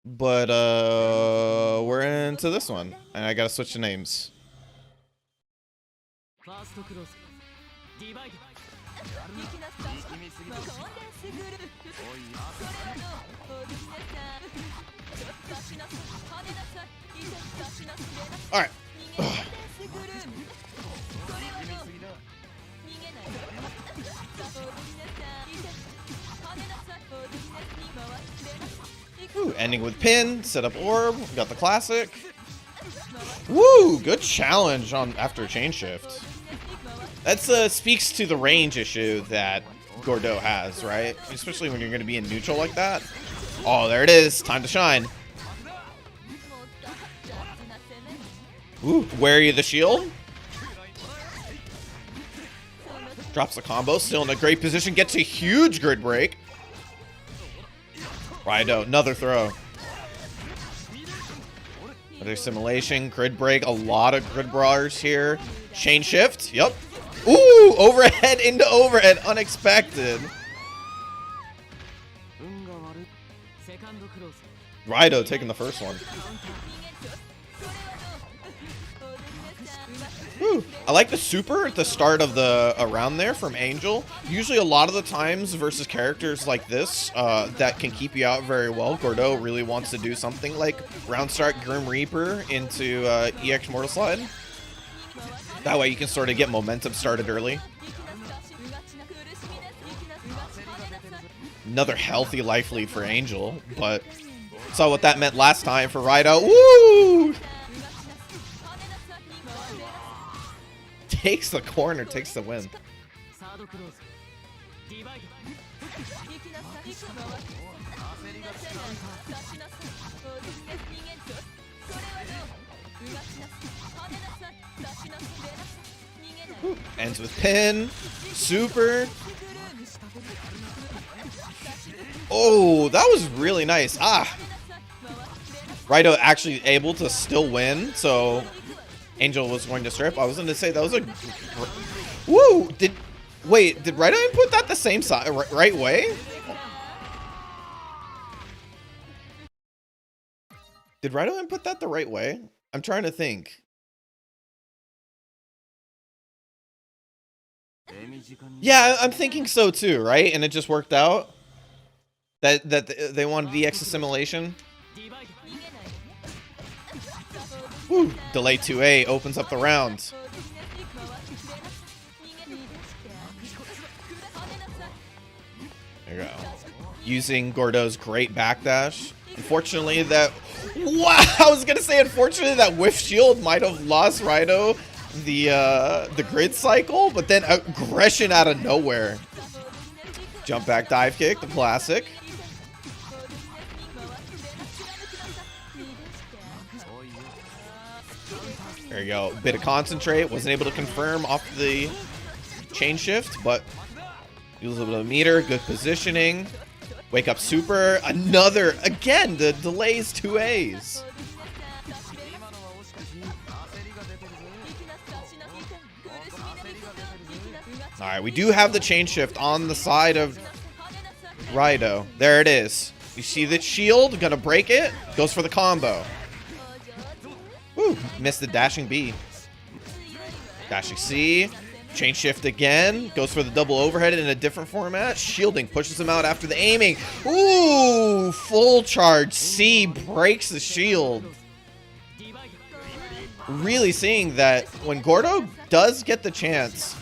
But we're into this one, and I gotta switch the names. All right. Ooh, ending with pin, set up orb, got the classic. Woo, good challenge on after chain shift. That's speaks to the range issue that Gordeau has, right? Especially when you're going to be in neutral like that. Oh, there it is. Time to shine. Ooh, wary of the shield. Drops the combo. Still in a great position. Gets a huge grid break. Rido, another throw. Another simulation. Grid break. A lot of grid brawlers here. Chain shift. Yep. Ooh, overhead into overhead. Unexpected. Rido taking the first one. Whew. I like the super at the start of the round there from Angel. Usually a lot of the times versus characters like this that can keep you out very well, Gordeau really wants to do something like round start Grim Reaper into EX Mortal Slide. That way you can sort of get momentum started early. Another healthy life lead for Angel, but saw what that meant last time for Rido. Woo! Takes the corner, takes the win. Ooh, ends with pin, super. Oh, that was really nice. Ah, Rido actually able to still win, so Angel was going to strip. I was going to say that was a... Woo! Did Rido input that the same side, right way? Did Rido input that the right way? I'm trying to think. Yeah, I'm thinking so too, right? And it just worked out? That they wanted the X assimilation? Woo. Delay 2A opens up the round. There you go. Using Gordeau's great backdash. Unfortunately, that... Wow! I was going to say, unfortunately, that whiff shield might have lost Rido the grid cycle, but then aggression out of nowhere. Jump back dive kick, the classic. There you go. Bit of concentrate. Wasn't able to confirm off the chain shift, but use a little bit of meter. Good positioning. Wake up super. Another. Again, the delays 2As. All right, we do have the chain shift on the side of Rido. There it is. You see the shield? Gonna break it. Goes for the combo. Woo, missed the dashing B. Dashing C. Chain shift again. Goes for the double overhead in a different format. Shielding pushes him out after the aiming. Ooh, full charge. C breaks the shield. Really seeing that when Gordeau does get the chance,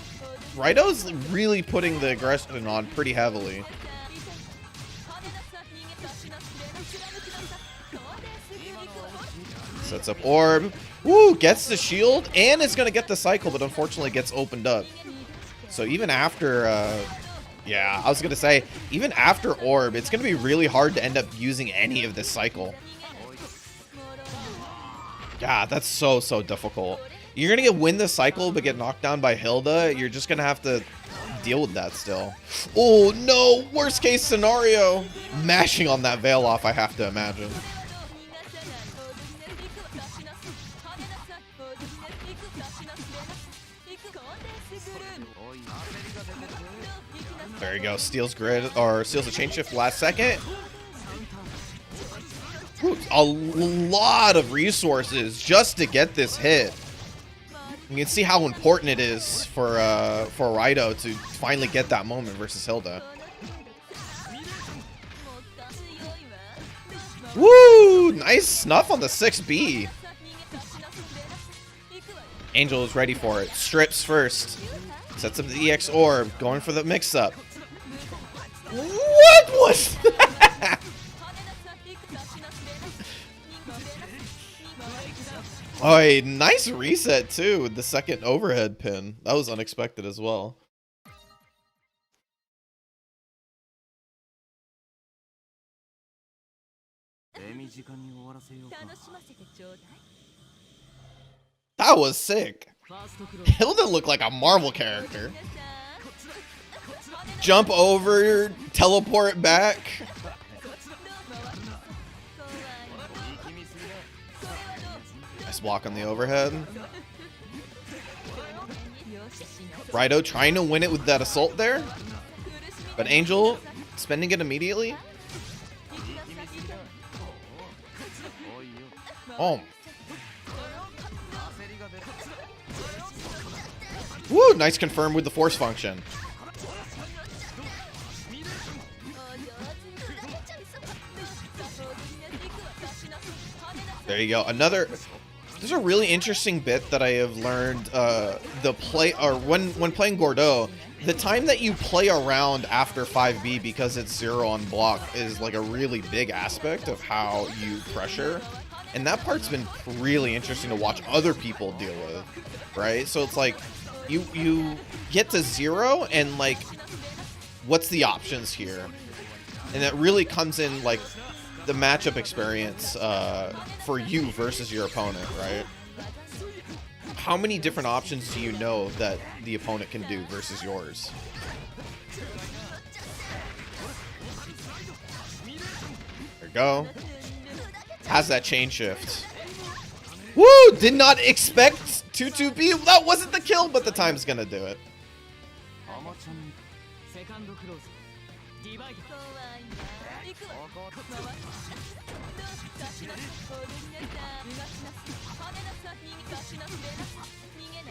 Rido's really putting the aggression on pretty heavily. Sets up orb. Woo, gets the shield and is going to get the cycle, but unfortunately gets opened up. So even after, yeah, I was going to say, even after orb, it's going to be really hard to end up using any of this cycle. Yeah, that's so difficult. You're going to win the cycle, but get knocked down by Hilda. You're just going to have to deal with that still. Oh, no. Worst case scenario. Mashing on that veil off, I have to imagine. There you go. Steals grid, or steals a chain shift last second. Ooh, a lot of resources just to get this hit. You can see how important it is for Rido to finally get that moment versus Hilda. Woo! Nice snuff on the 6B. Angel is ready for it. Strips first. Sets up the EX orb. Going for the mix-up. What was that? Oh, a nice reset too with the second overhead pin. That was unexpected as well. That was sick. Hilda looked like a Marvel character. Jump over, teleport back. Nice block on the overhead. Rido trying to win it with that assault there. But Angel spending it immediately. Oh. Woo, nice confirm with the force function. There you go. Another. There's a really interesting bit that I have learned. When playing Gordeau, the time that you play around after 5B because it's 0 on block is like a really big aspect of how you pressure, and that part's been really interesting to watch other people deal with, right? So it's like you get to 0 and like, what's the options here? And that really comes in like the matchup experience for you versus your opponent, right? How many different options do you know that the opponent can do versus yours? There we go. Has that chain shift. Woo! Did not expect 2-2B. That wasn't the kill, but the time's gonna do it.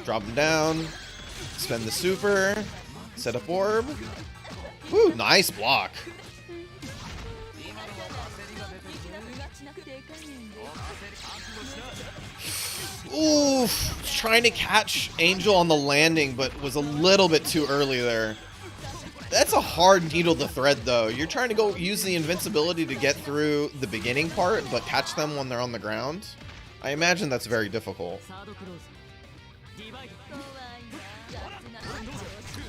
Drop him down. Spend the super. Set up orb. Woo, nice block. Oof. Trying to catch Angel on the landing, but was a little bit too early there. That's a hard needle to thread, though. You're trying to go use the invincibility to get through the beginning part, but catch them when they're on the ground. I imagine that's very difficult.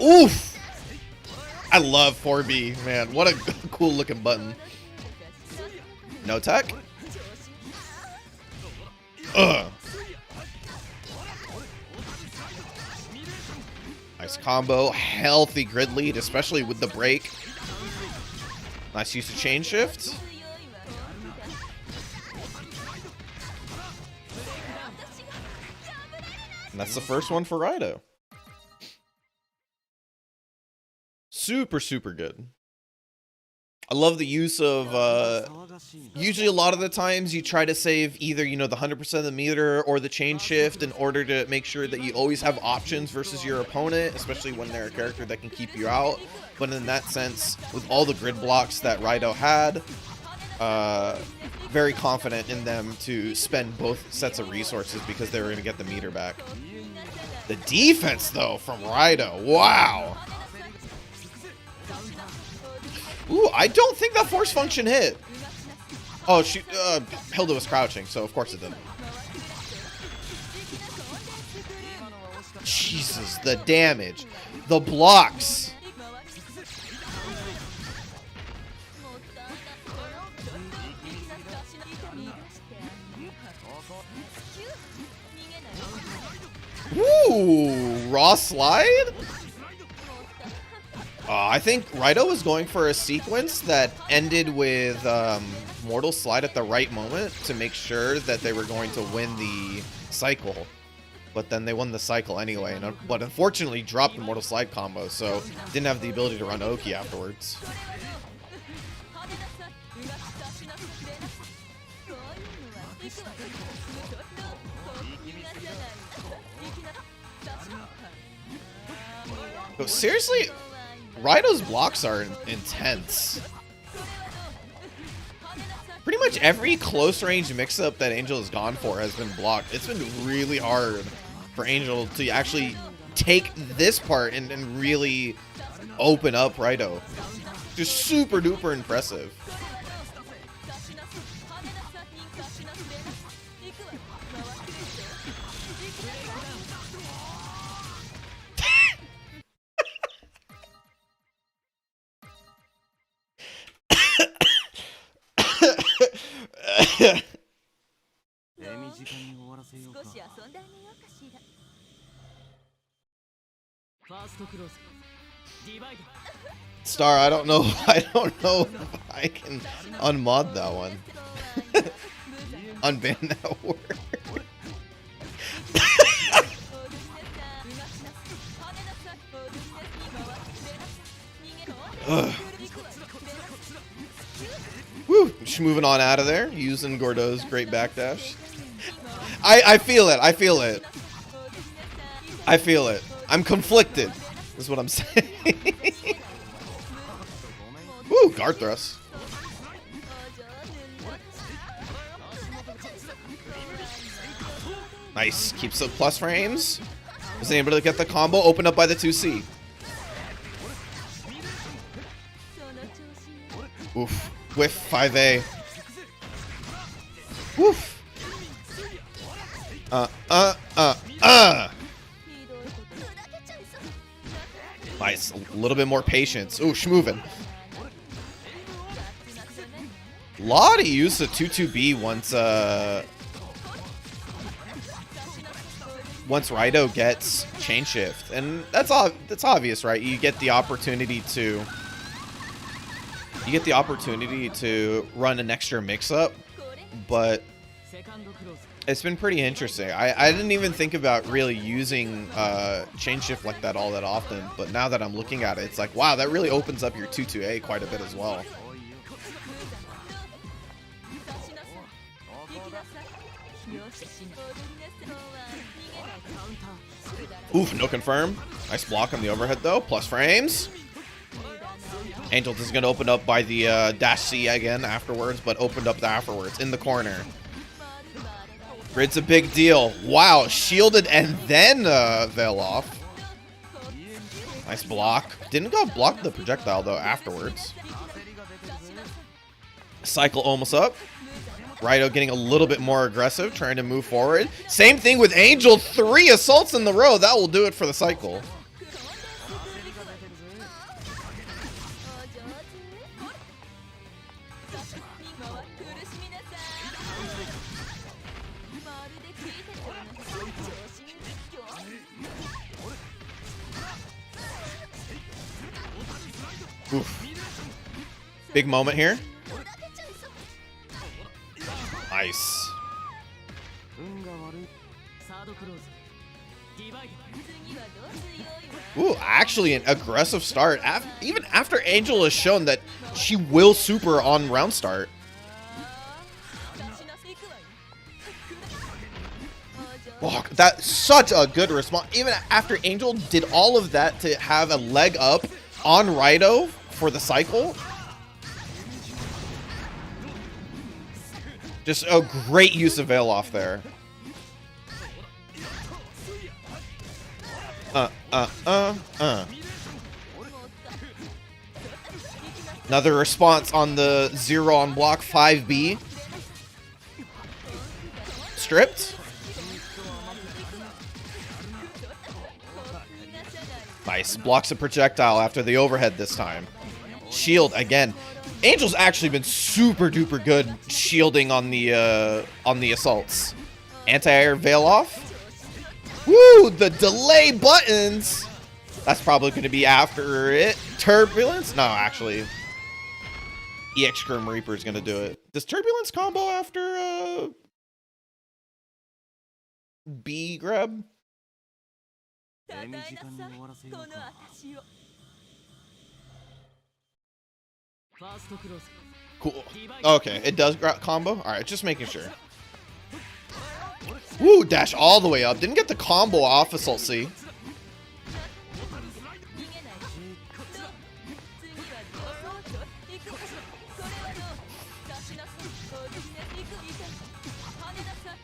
Oof! I love 4B, man. What a cool looking button. No tech? Ugh. Nice combo. Healthy grid lead, especially with the break. Nice use of chain shift. And that's the first one for Rido. Super, super good. I love the use of, usually a lot of the times you try to save either, you know, the 100% of the meter or the chain shift in order to make sure that you always have options versus your opponent, especially when they're a character that can keep you out. But in that sense, with all the grid blocks that Rido had, very confident in them to spend both sets of resources because they were going to get the meter back. The defense, though, from Rido, wow. Ooh, I don't think that force function hit. Oh, Hilda was crouching, so of course it didn't. Jesus, the damage. The blocks. Ooh, raw slide? I think Rido was going for a sequence that ended with Mortal Slide at the right moment to make sure that they were going to win the cycle. But then they won the cycle anyway, but unfortunately dropped the Mortal Slide combo, so didn't have the ability to run Oki afterwards. Oh, seriously, Rido's blocks are intense. Pretty much every close range mix-up that Angel has gone for has been blocked. It's been really hard for Angel to actually take this part and really open up Rido. Just super duper impressive. Star, I don't know. I don't know if I can unmod that one. Unban that word. Woo! Just moving on out of there, using Gordeau's great backdash. I feel it. I feel it. I feel it. I'm conflicted. Is what I'm saying. Woo! Guard thrust. Nice. Keeps the plus frames. Was able to get the combo opened up by the 2C. Oof. Whiff 5A. Woof. Nice. A little bit more patience. Ooh, schmovin'. Lottie used the 2-2B once Rido gets chain shift, and that's obvious, right? You get the opportunity to run an extra mix-up, but it's been pretty interesting. I didn't even think about really using chain shift like that all that often, but now that I'm looking at it, it's like, wow, that really opens up your 2-2A quite a bit as well. Oof, no confirm. Nice block on the overhead though. Plus frames. Angel is going to open up by the dash C again afterwards, but opened up afterwards in the corner. Grid's a big deal. Wow, shielded and then veil off. Nice block. Didn't go block the projectile though afterwards. Cycle almost up. Rido getting a little bit more aggressive, trying to move forward. Same thing with Angel. 3 assaults in the row. That will do it for the cycle. Oof. Big moment here. Nice. Ooh, actually an aggressive start. Even after Angel has shown that she will super on round start. Oh, that's such a good response. Even after Angel did all of that to have a leg up on Rido for the cycle. Just a great use of veil off there. Another response on the 0 on block 5B. Stripped. Nice. Blocks a projectile after the overhead this time. Shield again. Angel's actually been super duper good shielding on the assaults. Anti-air veil off. Woo! The delay buttons. That's probably going to be after it. Turbulence? No, actually. EX Grim Reaper is going to do it. Does Turbulence combo after B grab? Cool. Okay, it does combo? Alright, just making sure. Woo, dash all the way up. Didn't get the combo off Assault C.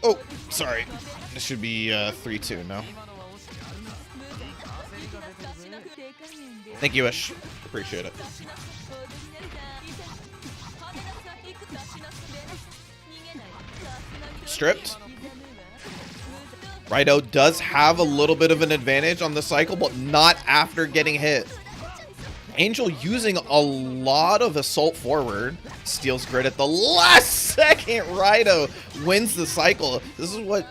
Oh, sorry. This should be 3-2, no? Thank you, Ish. Appreciate it. Stripped. Rido does have a little bit of an advantage on the cycle, but not after getting hit. Angel using a lot of assault forward. Steals grid at the last second. Rido wins the cycle. This is what...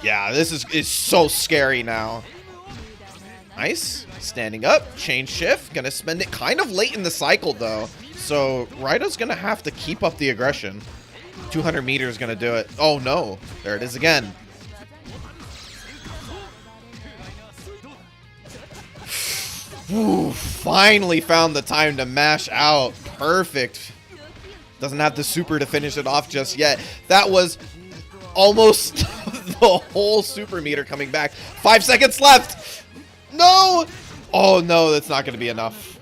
Yeah, this is so scary now. Nice. Standing up. Chain shift. Gonna spend it kind of late in the cycle, though. So Rido's gonna have to keep up the aggression. 200 meters gonna do it. Oh, no. There it is again. Ooh, finally found the time to mash out. Perfect. Doesn't have the super to finish it off just yet. That was almost the whole super meter coming back. 5 seconds left. No. Oh, no, that's not going to be enough.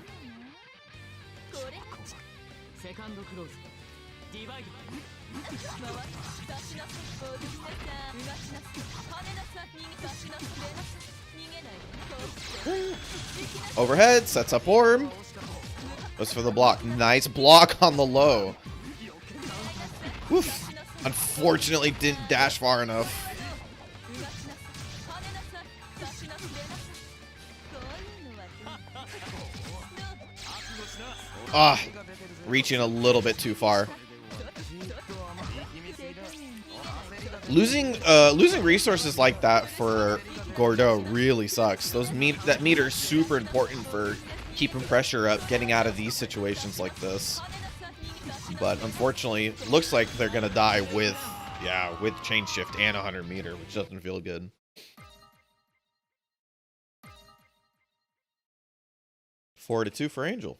Overhead, sets up orb. Goes for the block. Nice block on the low. Oof. Unfortunately, didn't dash far enough. Ah, reaching a little bit too far. Losing resources like that for Gordeau really sucks. That meter is super important for keeping pressure up, getting out of these situations like this. But unfortunately, looks like they're gonna die with chain shift and 100 meter, which doesn't feel good. Four to 2 for Angel.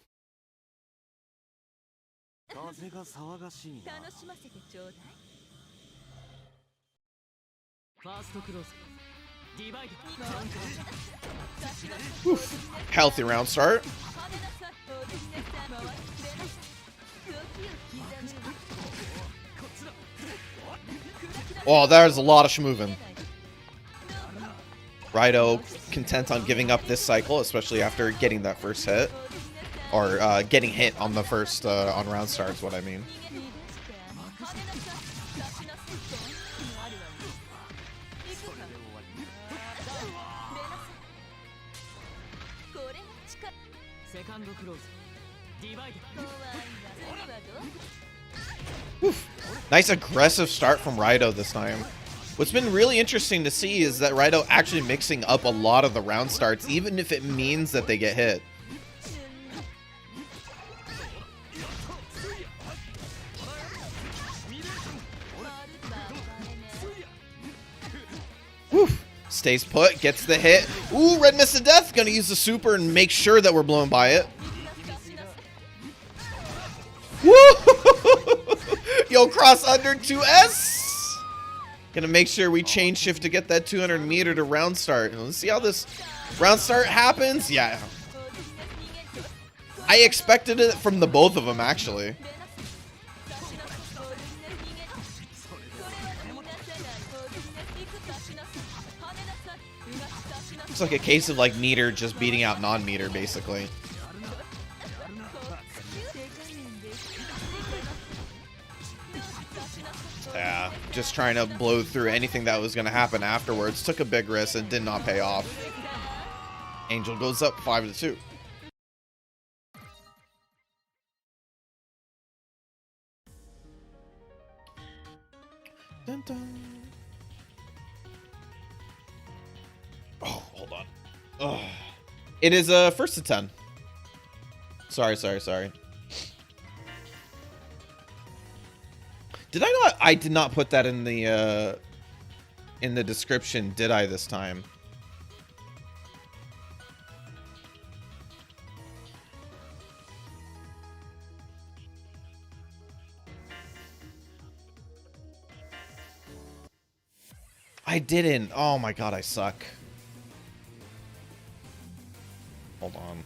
Oof. Healthy round start. Oh, there's a lot of schmovin'. Rido content on giving up this cycle, especially after getting that first hit. Or getting hit on the first, on round start is what I mean. Oof. Nice aggressive start from Rido this time. What's been really interesting to see is that Rido actually mixing up a lot of the round starts, even if it means that they get hit. Oof. Stays put, gets the hit. Ooh, red mist of death. Gonna use the super and make sure that we're blown by it. Woo! Yo, cross under 2S. Gonna make sure we chain shift to get that 200 meter to round start. Let's see how this round start happens. Yeah. I expected it from the both of them, actually. It's like a case of like meter just beating out non-meter, basically. Yeah, just trying to blow through anything that was going to happen afterwards. Took a big risk and did not pay off. Angel goes up 5 to 2. Dun, dun. Oh, hold on. Ugh. It is first to 10. Sorry. Did I not? I did not put that in the description, did I, this time? I didn't. Oh my god, I suck. Hold on.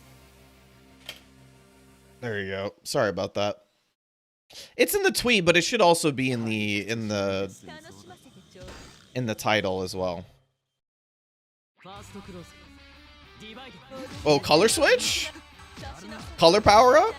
There you go. Sorry about that. It's in the tweet, but it should also be in the title as well. Oh, color switch? Color power up?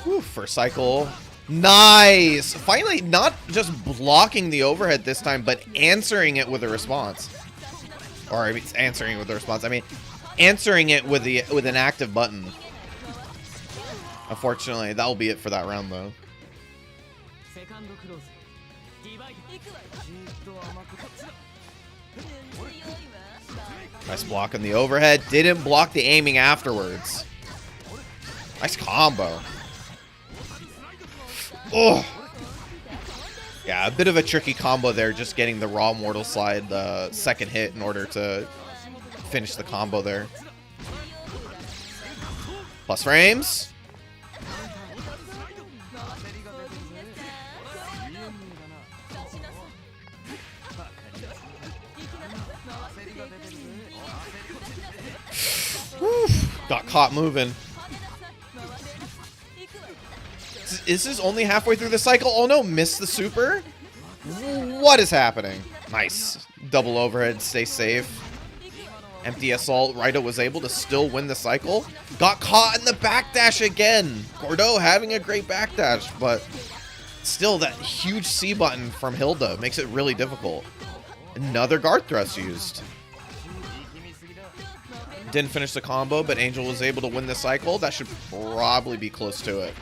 Whew, first cycle. Nice! Finally, not just blocking the overhead this time, but answering it with a response. Or, I mean, answering it with a response. I mean, answering it with an active button. Unfortunately, that'll be it for that round, though. Nice block on the overhead. Didn't block the aiming afterwards. Nice combo. Oh! Yeah, a bit of a tricky combo there, just getting the raw mortal slide the second hit in order to finish the combo there. Plus frames. Got caught moving. Is this only halfway through the cycle? Oh no, missed the super? What is happening? Nice. Double overhead, stay safe. Empty assault. Raito was able to still win the cycle. Got caught in the backdash again. Gordeau having a great backdash, but still that huge C button from Hilda makes it really difficult. Another guard thrust used. Didn't finish the combo, but Angel was able to win the cycle. That should probably be close to it.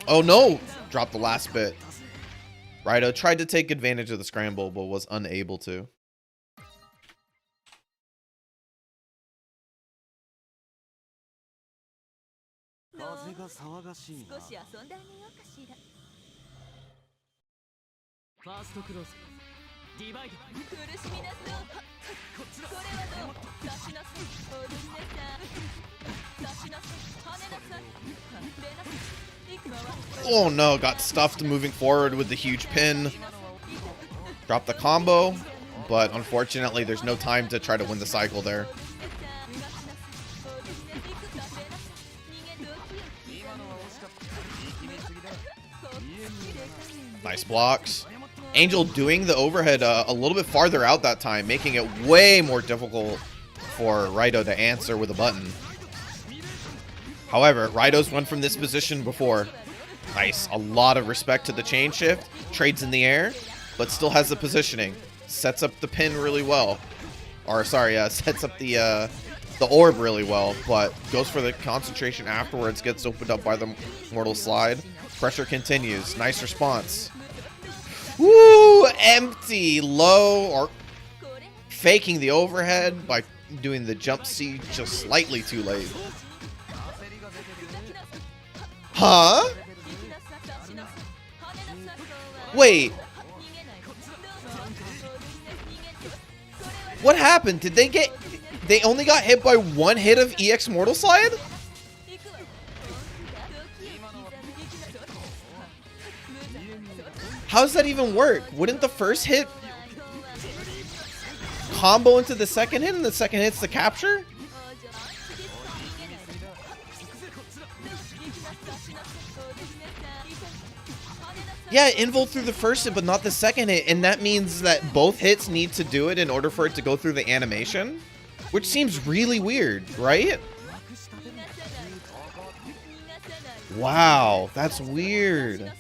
Oh no! Dropped the last bit. Raito tried to take advantage of the scramble, but was unable to. Oh no, got stuffed moving forward with the huge pin. Dropped the combo, but unfortunately there's no time to try to win the cycle there. Nice blocks. Angel doing the overhead a little bit farther out that time, making it way more difficult for Raito to answer with a button. However, Raito's won from this position before. Nice. A lot of respect to the chain shift. Trades in the air, but still has the positioning. Sets up the pin really well. Or, sorry, sets up the orb really well, but goes for the concentration afterwards. Gets opened up by the mortal slide. Pressure continues. Nice response. Woo! Empty. Low, or faking the overhead by doing the jump C just slightly too late. Huh? Wait. What happened? Did they get... They only got hit by one hit of EX Mortal Slide? How does that even work? Wouldn't the first hit combo into the second hit and the second hit's the capture? Yeah, invul through the first hit, but not the second hit, and that means that both hits need to do it in order for it to go through the animation, which seems really weird, right? Wow, that's weird.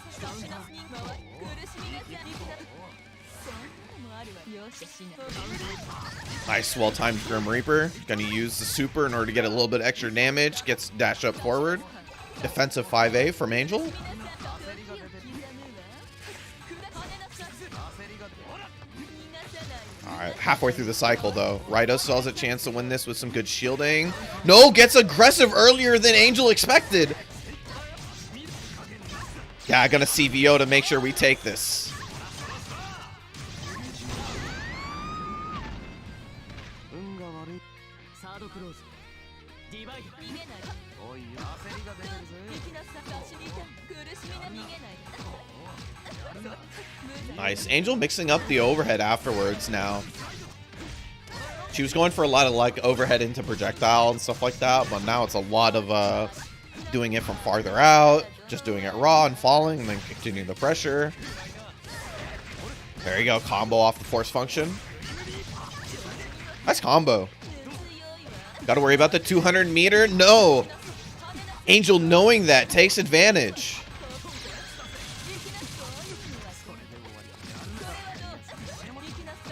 Nice, well-timed Grim Reaper. Gonna use the super in order to get a little bit extra damage. Gets dash up forward. Defensive 5A from Angel. Alright, halfway through the cycle though. Raito still has a chance to win this with some good shielding. No, gets aggressive earlier than Angel expected. Yeah, I'm gonna CVO to make sure we take this. Nice. Angel mixing up the overhead afterwards now. She was going for a lot of like overhead into projectile and stuff like that, but now it's a lot of doing it from farther out, just doing it raw and falling, and then continuing the pressure. There you go, combo off the force function. Nice combo. Gotta worry about the 200 meter? No! Angel, knowing that, takes advantage.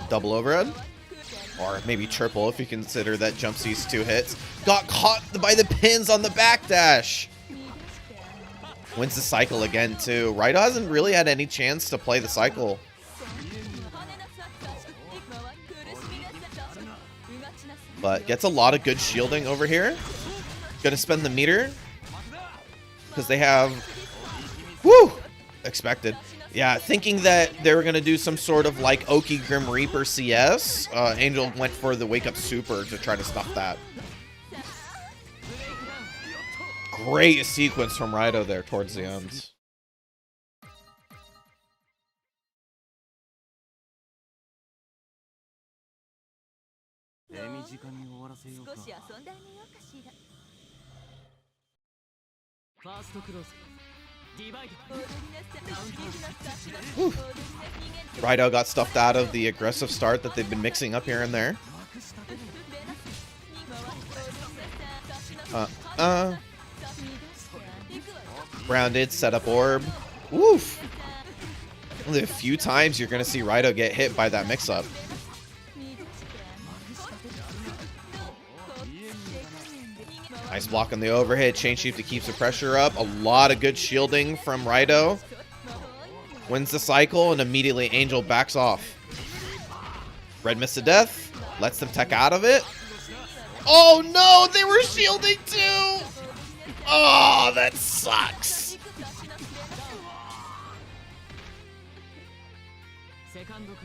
Double overhead? Or maybe triple if you consider that jump C's 2 hits. Got caught by the pins on the backdash. Wins the cycle again, too. Raito hasn't really had any chance to play the cycle. But gets a lot of good shielding over here. Gonna spend the meter. Because they have... Woo! Expected. Yeah, thinking that they were going to do some sort of like Oki Grim Reaper CS, Angel went for the Wake Up Super to try to stop that. Great sequence from Raito there towards the end. Whew. Raito got stuffed out of the aggressive start that they've been mixing up here and there. Grounded, set up orb. Woof. Only a few times you're going to see Raito get hit by that mix-up. Nice block on the overhead. Chain shift to keep the pressure up. A lot of good shielding from Raito. Wins the cycle and immediately Angel backs off. Red missed to death. Lets them tech out of it. Oh no, they were shielding too. Oh, that sucks.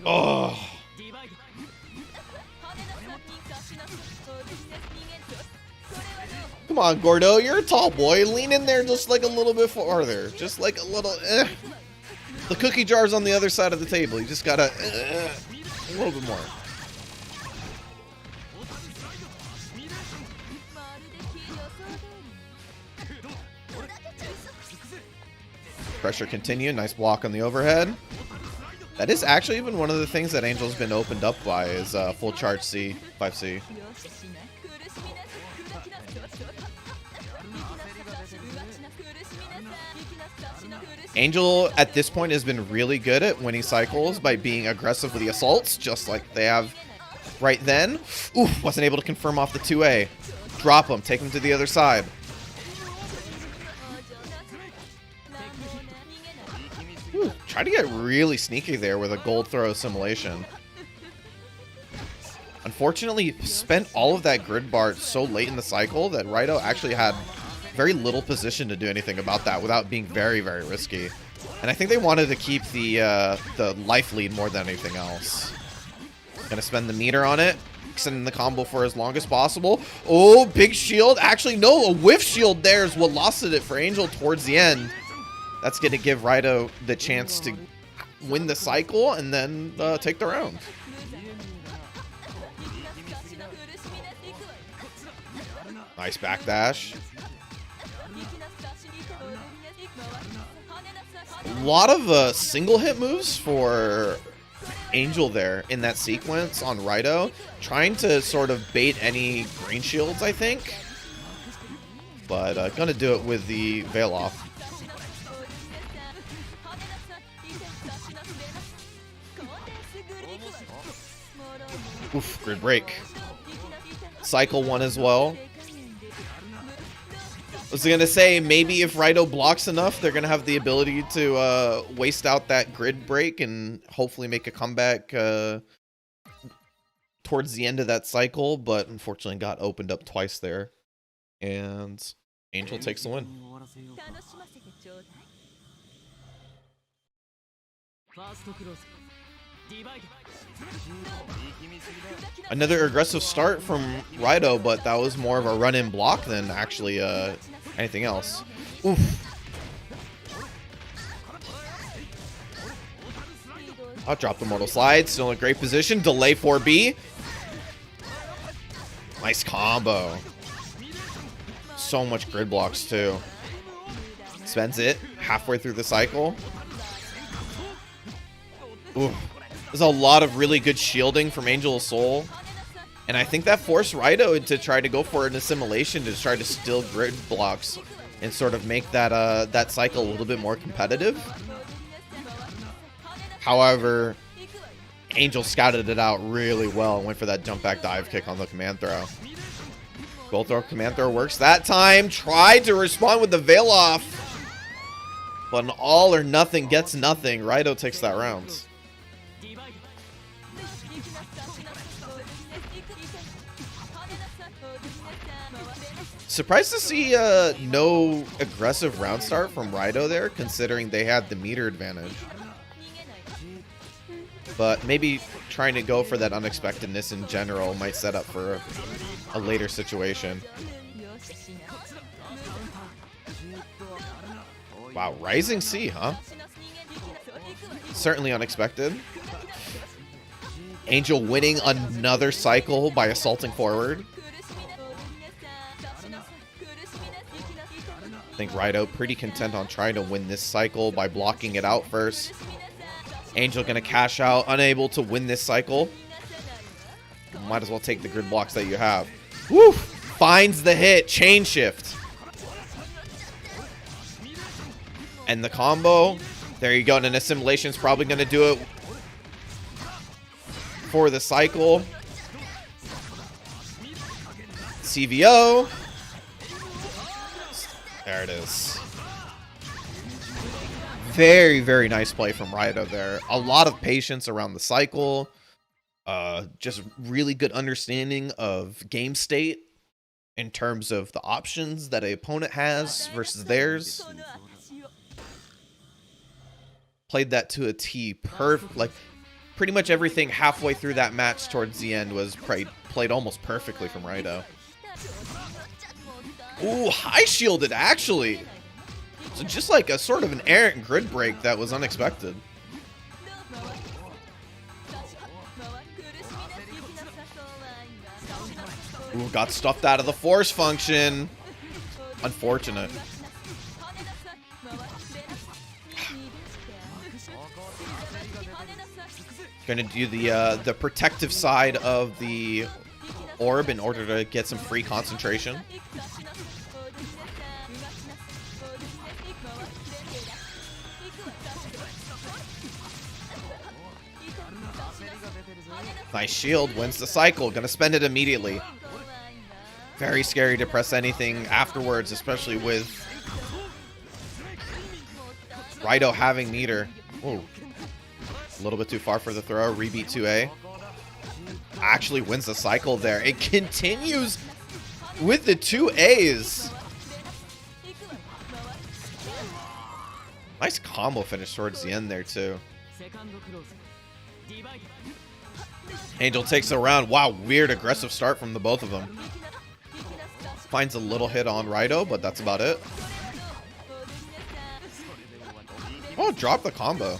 Oh. Come on, Gordeau, you're a tall boy. Lean in there just like a little bit farther. Just like a little, The cookie jar's on the other side of the table. You just gotta, a little bit more. Pressure continue. Nice block on the overhead. That is actually even one of the things that Angel's been opened up by is full charge C, 5C. Angel at this point has been really good at winning cycles by being aggressive with the assaults, just like they have right then. Oof, wasn't able to confirm off the 2A. Drop him, take him to the other side. Ooh, try to get really sneaky there with a gold throw assimilation. Unfortunately, spent all of that grid bar so late in the cycle that Raito actually had very little position to do anything about that without being very, very risky. And I think they wanted to keep the life lead more than anything else. Gonna spend the meter on it, extending the combo for as long as possible. Oh, big shield. Actually, no, a whiff shield there is what lost it for Angel towards the end. That's gonna give Raito the chance to win the cycle and then take the round. Nice backdash. A lot of single hit moves for Angel there in that sequence on Raito. Trying to sort of bait any green shields, I think. But gonna do it with the Veil off. Oof, grid break. Cycle 1 as well. I was going to say, maybe if Raito blocks enough, they're going to have the ability to waste out that grid break and hopefully make a comeback towards the end of that cycle, but unfortunately got opened up twice there. And Angel takes the win. Another aggressive start from Gordeau, but that was more of a run-in block than actually anything else. Oof. I'll drop the Mortal Slide. Still in a great position. Delay 4B. Nice combo. So much grid blocks, too. Spends it halfway through the cycle. Ooh. There's a lot of really good shielding from Angel of Soul. And I think that forced Gordeau to try to go for an assimilation to try to steal grid blocks and sort of make that that cycle a little bit more competitive. However, Angel scouted it out really well and went for that jump back dive kick on the command throw. Gold throw, command throw works that time. Tried to respond with the veil off. But an all or nothing gets nothing. Gordeau takes that round. Surprised to see no aggressive round start from Gordeau there, considering they had the meter advantage. But maybe trying to go for that unexpectedness in general might set up for a later situation. Wow, Rising C, huh? Certainly unexpected. Angel winning another cycle by assaulting forward. I think Gordeau pretty content on trying to win this cycle by blocking it out first. Angel gonna cash out, unable to win this cycle. Might as well take the grid blocks that you have. Woo! Finds the hit, chain shift. And the combo. There you go, and an assimilation's probably gonna do it for the cycle. CVO. There it is. Very, very nice play from Gordeau there. A lot of patience around the cycle. Just really good understanding of game state in terms of the options that an opponent has versus theirs. Played that to a T. Like, pretty much everything halfway through that match towards the end was played almost perfectly from Gordeau. Ooh, high shielded, actually. So just like a sort of an errant grid break that was unexpected. Ooh, got stuffed out of the force function. Unfortunate. Gonna do the protective side of the orb in order to get some free concentration. Nice shield, wins the cycle. Gonna spend it immediately. Very scary to press anything afterwards, especially with Gordeau having meter. Ooh. A little bit too far for the throw. Rebeat 2A. Actually wins the cycle there. It continues with the 2As. Nice combo finish towards the end there, too. Angel takes a round. Wow, weird aggressive start from the both of them. Finds a little hit on Gordeau, but that's about it. Oh, drop the combo.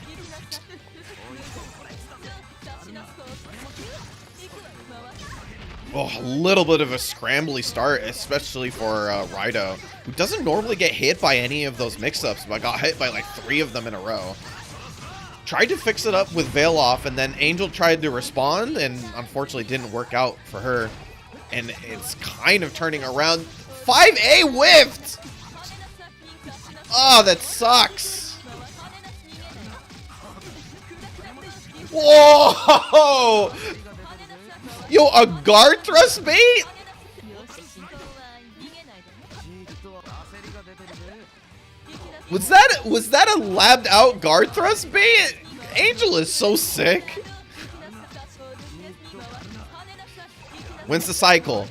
Oh, a little bit of a scrambly start, especially for Gordeau, who doesn't normally get hit by any of those mix-ups, but got hit by like 3 of them in a row. Tried to fix it up with Veil off, and then Angel tried to respond, and unfortunately didn't work out for her. And it's kind of turning around. 5A whiffed! Oh, that sucks. Whoa! Yo, a guard thrust bait? Was that a labbed out guard thrust bait? Angel is so sick. Wins the cycle.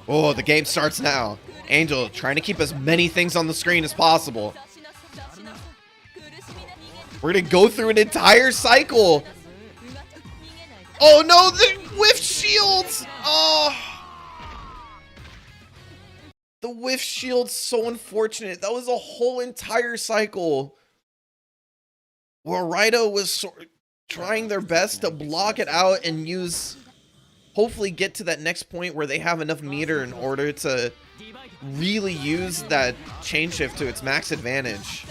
Oh, the game starts now. Angel trying to keep as many things on the screen as possible. We're gonna go through an entire cycle. Oh no, the whiff shields! Oh. The whiff shield's so unfortunate. That was a whole entire cycle where Rido was trying their best to block it out and hopefully get to that next point where they have enough meter in order to really use that chain shift to its max advantage.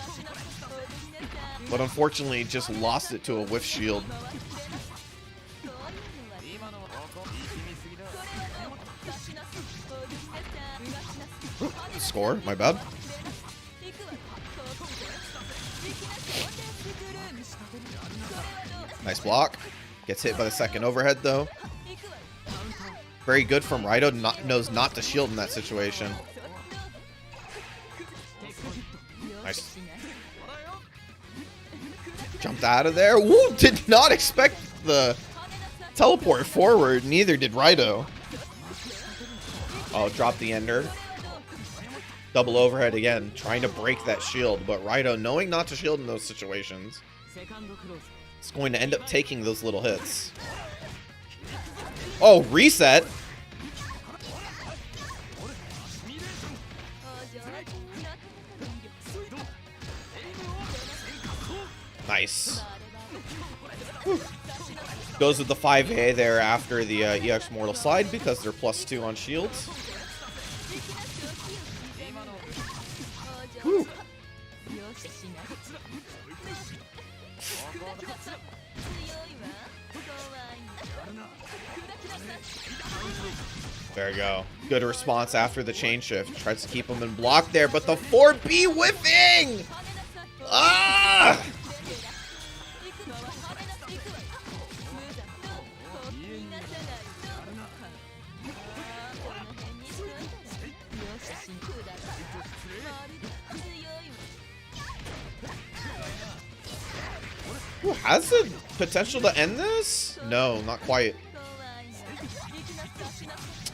But unfortunately, just lost it to a whiff shield. Score, my bad. Nice block. Gets hit by the second overhead though. Very good from Rido. Knows not to shield in that situation. Nice. Jumped out of there. Woo! Did not expect the teleport forward. Neither did Rido. Oh, drop the ender. Double overhead again, trying to break that shield, but Rido, knowing not to shield in those situations, is going to end up taking those little hits. Oh, reset! Nice. Whew. Goes with the 5A there after the EX Mortal slide because they're +2 on shields. Whew. There we go. Good response after the chain shift. Tries to keep him in block there, but the 4B whiffing! Ah! Ooh, has the potential to end this? No, not quite.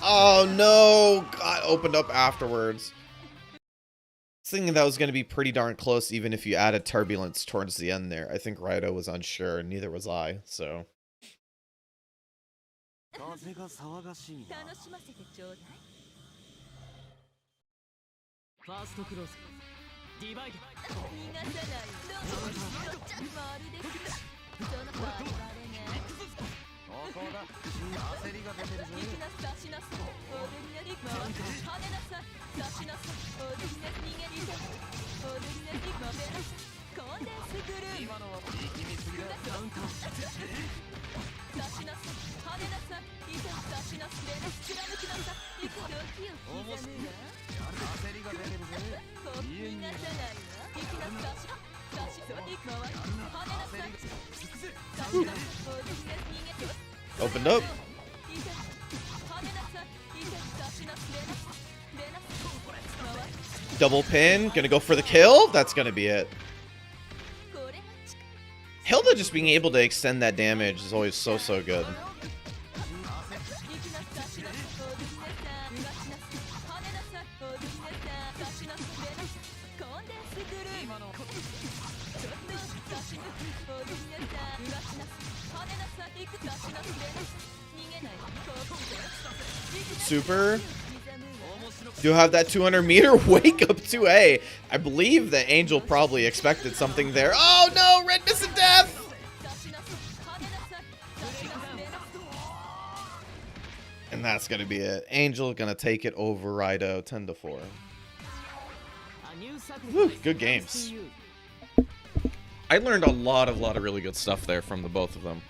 Oh no! Got opened up afterwards. I was thinking that was going to be pretty darn close even if you added turbulence towards the end there. I think Rido was unsure, and neither was I, so. Opened up. Double pin. Gonna go for the kill. That's gonna be it. Hilda just being able to extend that damage is always so good. Super. Do have that 200 meter wake up 2A. I believe that Angel probably expected something there. Oh no, Red Missing Death! And that's gonna be it. Angel gonna take it over Rido 10-4. Woo, good games. I learned a lot of really good stuff there from the both of them.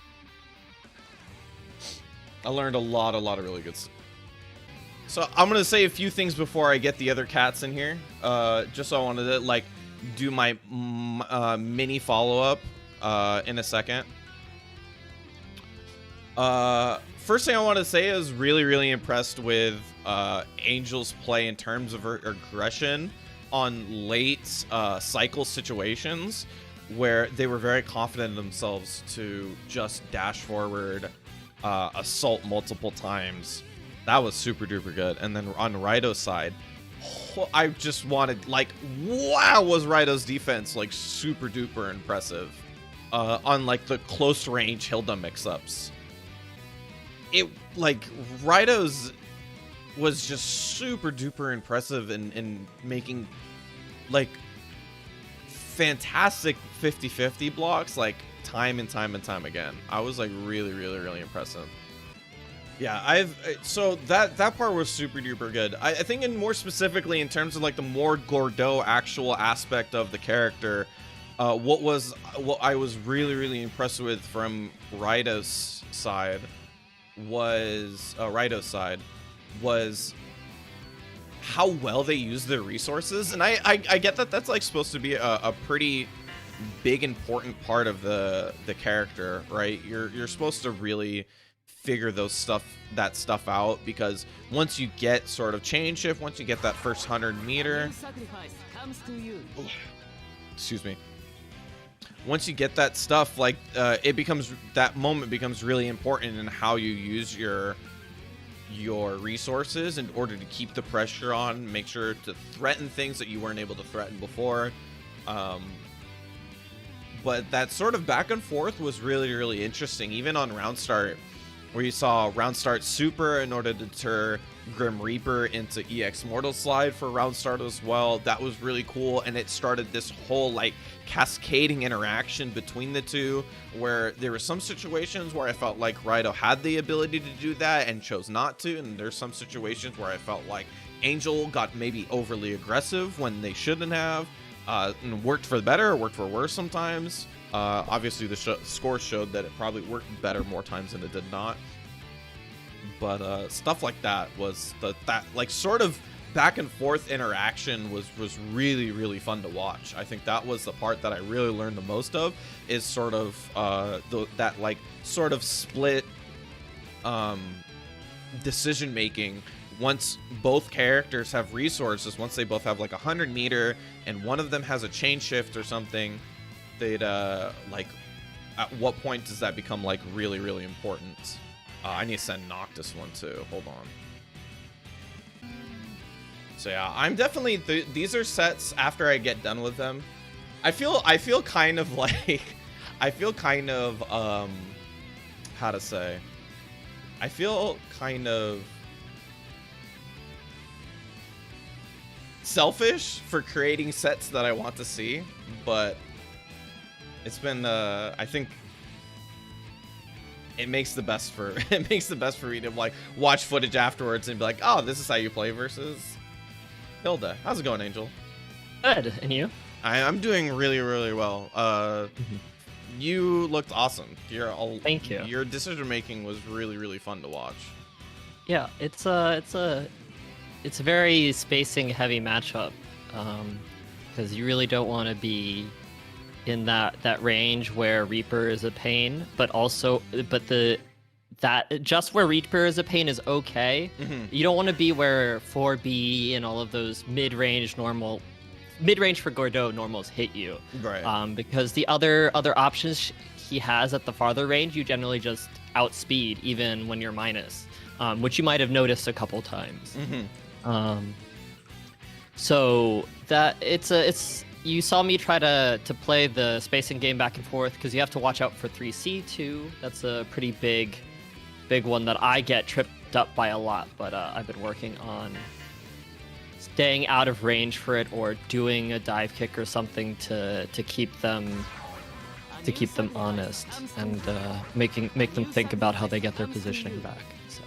I learned a lot of really good stuff. So I'm gonna say a few things before I get the other cats in here. Just so I wanted to like do my mini follow-up in a second. First thing I want to say is really impressed with Angel's play in terms of her aggression on late cycle situations where they were very confident in themselves to just dash forward, assault multiple times. That was super duper good. And then on Rido's side, I just wanted, like, wow, was Rido's defense like super duper impressive. on like the close range Hilda mix-ups. It like Rido's was just super duper impressive in making like fantastic 50-50 blocks like time and time and time again. I was like really impressive. Yeah, so that part was super duper good. I think in more specifically in terms of like the more Gordeau actual aspect of the character, what I was really impressed with from Rido's side was how well they use their resources. And I get that that's like supposed to be a pretty big important part of the character, right? You're supposed to really figure that stuff out, because once you get sort of chain shift, once you get that first 100 meter, excuse me, once you get that stuff, like that moment becomes really important in how you use your resources in order to keep the pressure on, make sure to threaten things that you weren't able to threaten before. But that sort of back and forth was really interesting, even on round start, where you saw round start super in order to deter Grim Reaper into EX Mortal Slide for round start as well. That was really cool, and it started this whole like cascading interaction between the two, where there were some situations where I felt like Rido had the ability to do that and chose not to, and there's some situations where I felt like Angel got maybe overly aggressive when they shouldn't have. And worked for better, worked for worse sometimes. Obviously, the score showed that it probably worked better more times than it did not. But stuff like that was that like sort of back and forth interaction was really fun to watch. I think that was the part that I really learned the most of, is sort of that like sort of split decision making. Once both characters have resources, once they both have like 100 meter and one of them has a chain shift or something, they'd like, at what point does that become like really important? I need to send Noctis one too. Hold on. So yeah, I'm definitely these are sets after I get done with them. I feel kind of like how to say? I feel kind of selfish for creating sets that I want to see, but it's been I think it makes the best for me to like watch footage afterwards and be like, oh, this is how you play versus Hilda. How's it going, Angel? Good. And you? I'm doing really well. You looked awesome. Thank you. Your decision making was really fun to watch. Yeah, it's a very spacing heavy matchup, because you really don't want to be in that range where Reaper is a pain, but just where Reaper is a pain is okay. You don't want to be where 4B and all of those mid-range for Gordeau normals hit you, right? Because the other options he has at the farther range, you generally just outspeed even when you're minus, which you might have noticed a couple times. So that it's you saw me try to play the spacing game back and forth, because you have to watch out for 3C too. That's a pretty big one that I get tripped up by a lot, but I've been working on staying out of range for it, or doing a dive kick or something to keep them honest and make them think about how they get their positioning back. So